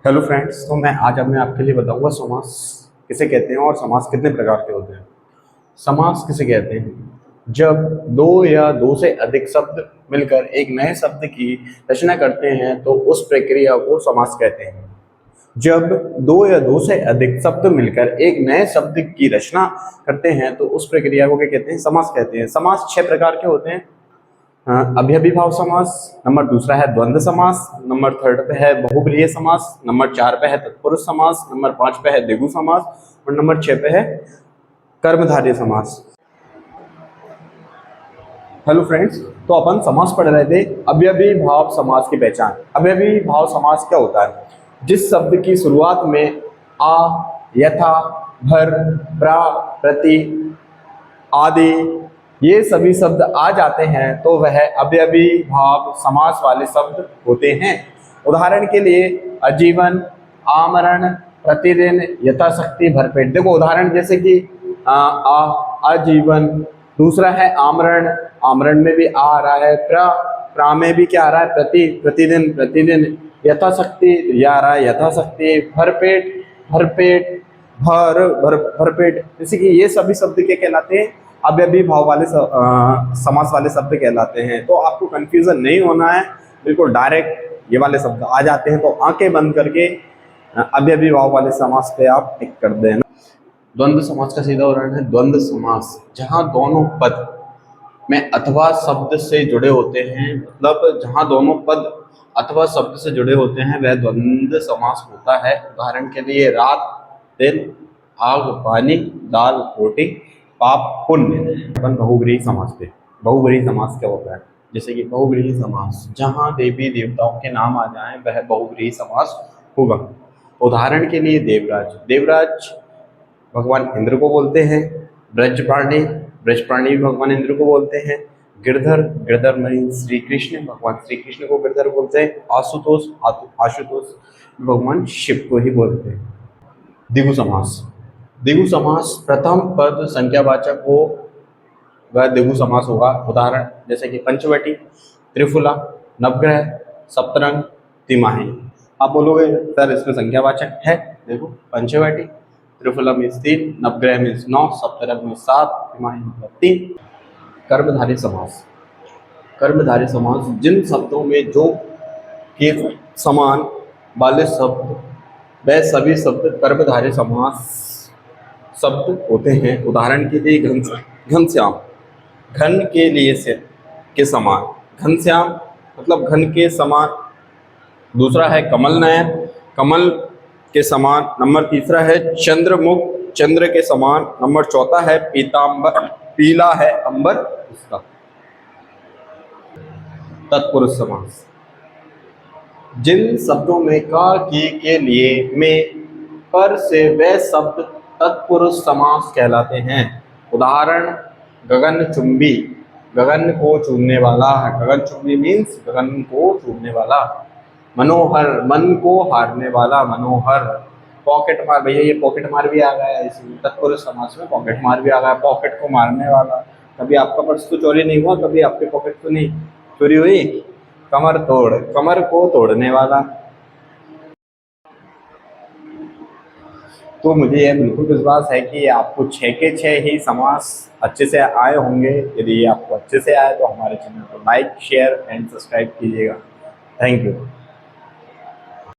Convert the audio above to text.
Hello friends, तो मैं आपके लिए बताऊंगा समास किसे कहते हैं और समास कितने प्रकार के होते हैं। समास किसे कहते हैं? जब दो या दो से अधिक शब्द मिलकर एक नए शब्द की रचना करते हैं तो उस प्रक्रिया को समास कहते हैं। जब दो या दो से अधिक शब्द मिलकर एक नए शब्द की रचना करते हैं तो उस प्रक्रिया को क्या कहते हैं? समास कहते हैं। समास 6 प्रकार के होते हैं। अव्ययीभाव समास, नंबर दूसरा है द्वंद्व समास, नंबर थर्ड पे है बहुब्रीहि समास, नंबर 4 पे है तत्पुरुष समास, नंबर 5 पे है द्विगु समास और नंबर 6 पे है कर्मधारय समास। हेलो फ्रेंड्स, तो अपन समास पढ़ रहे थे अव्ययीभाव समास की पहचान। अव्ययीभाव समास क्या होता है? जिस शब्द की शुरुआत में आ, यथा, भर, प्रा, प्रति आदि ये सभी शब्द आ जाते हैं तो वह अव्ययीभाव समास वाले शब्द होते हैं। उदाहरण के लिए आजीवन, आमरण, प्रतिदिन, यथाशक्ति, भरपेट। देखो उदाहरण जैसे कि आजीवन, दूसरा है आमरण, आमरण में भी आ रहा है, प्रा में भी क्या आ रहा है? प्रतिदिन, प्रतिदिन, यथाशक्ति या आ रहा है यथाशक्ति, भरपेट, भरपेट, भरपेट। जैसे कि ये सभी शब्द क्या कहलाते हैं? अव्ययीभाव वाले समास वाले शब्द कहलाते हैं। तो आपको कंफ्यूजन नहीं होना है, बिल्कुल डायरेक्ट ये वाले शब्द आ जाते हैं तो आंखें बंद करके अव्ययीभाव वाले समास पे आप टिक कर देना। द्वंद्व समास का सीधा उदाहरण है द्वंद्व समास, जहां दोनों पद में अथवा शब्द से जुड़े होते हैं, मतलब जहां दोनों पद अथवा शब्द से जुड़े होते हैं वह द्वंद्व समास होता है। उदाहरण के लिए रात, दिन, आग, पानी, दाल, रोटी, पाप, पुण्य। अपन बहुब्रीहि समास पे। बहुब्रीहि समास क्या होता है? जैसे कि बहुब्रीहि समास जहां देवी देवताओं के नाम आ जाएं वह बहुब्रीहि समास होगा। उदाहरण के लिए देवराज, देवराज भगवान इंद्र को बोलते हैं। ब्रजपाणी, ब्रजपाणी भी भगवान इंद्र को बोलते हैं। गिरधर, गिरधर मीन्स श्री कृष्ण, भगवान श्री कृष्ण को गिरधर बोलते हैं। आशुतोष, आशुतोष भगवान शिव को ही बोलते हैं। द्विगु समास, द्विगु समास प्रथम पद संख्यावाचक हो वह द्विगु समास होगा। उदाहरण जैसे कि पंचवटी, त्रिफुला, नवग्रह, सप्तरंग, तिमाही। आप बोलोगे सर इसमें संख्यावाचक है? देखो पंचवटी, त्रिफुला मीन्स 3, नवग्रह मीन्स 9, सप्तरंग मीन्स 7, तिमाही मतलब 3। कर्मधारय समास, कर्मधारय समास जिन शब्दों में जो के समान वाले शब्द वह सभी शब्द कर्मधारय समास शब्द होते हैं। उदाहरण के लिए घनश्याम, घन के लिए से के समान, घनश्याम मतलब घन के समान। दूसरा है कमल नयन, कमल के समान। नंबर तीसरा है चंद्रमुख, चंद्र के समान। नंबर चौथा है पीतांबर, पीला है अंबर उसका। तत्पुरुष समास जिन शब्दों में का, के लिए, में, पर से वे शब्द तत्पुरुष समास कहलाते हैं। उदाहरण गगनचुंबी, गगन को चूमने वाला, गगनचुंबी मीन्स गगन को चूमने वाला। मनोहर, मन को हारने वाला, मनोहर। पॉकेट मार, भैया ये पॉकेट मार भी आ गया, इसमें तत्पुरुष समास में पॉकेट मार भी आ गया। पॉकेट को मारने वाला, कभी आपका पर्स तो चोरी नहीं हुआ, कभी आपके पॉकेट तो नहीं चोरी हुई। कमर तोड़, कमर को तोड़ने वाला। तो मुझे यह बिल्कुल विश्वास है कि आपको 6 के 6 ही समास अच्छे से आए होंगे। यदि आपको अच्छे से आए तो हमारे चैनल को लाइक, शेयर एंड सब्सक्राइब कीजिएगा। Thank you.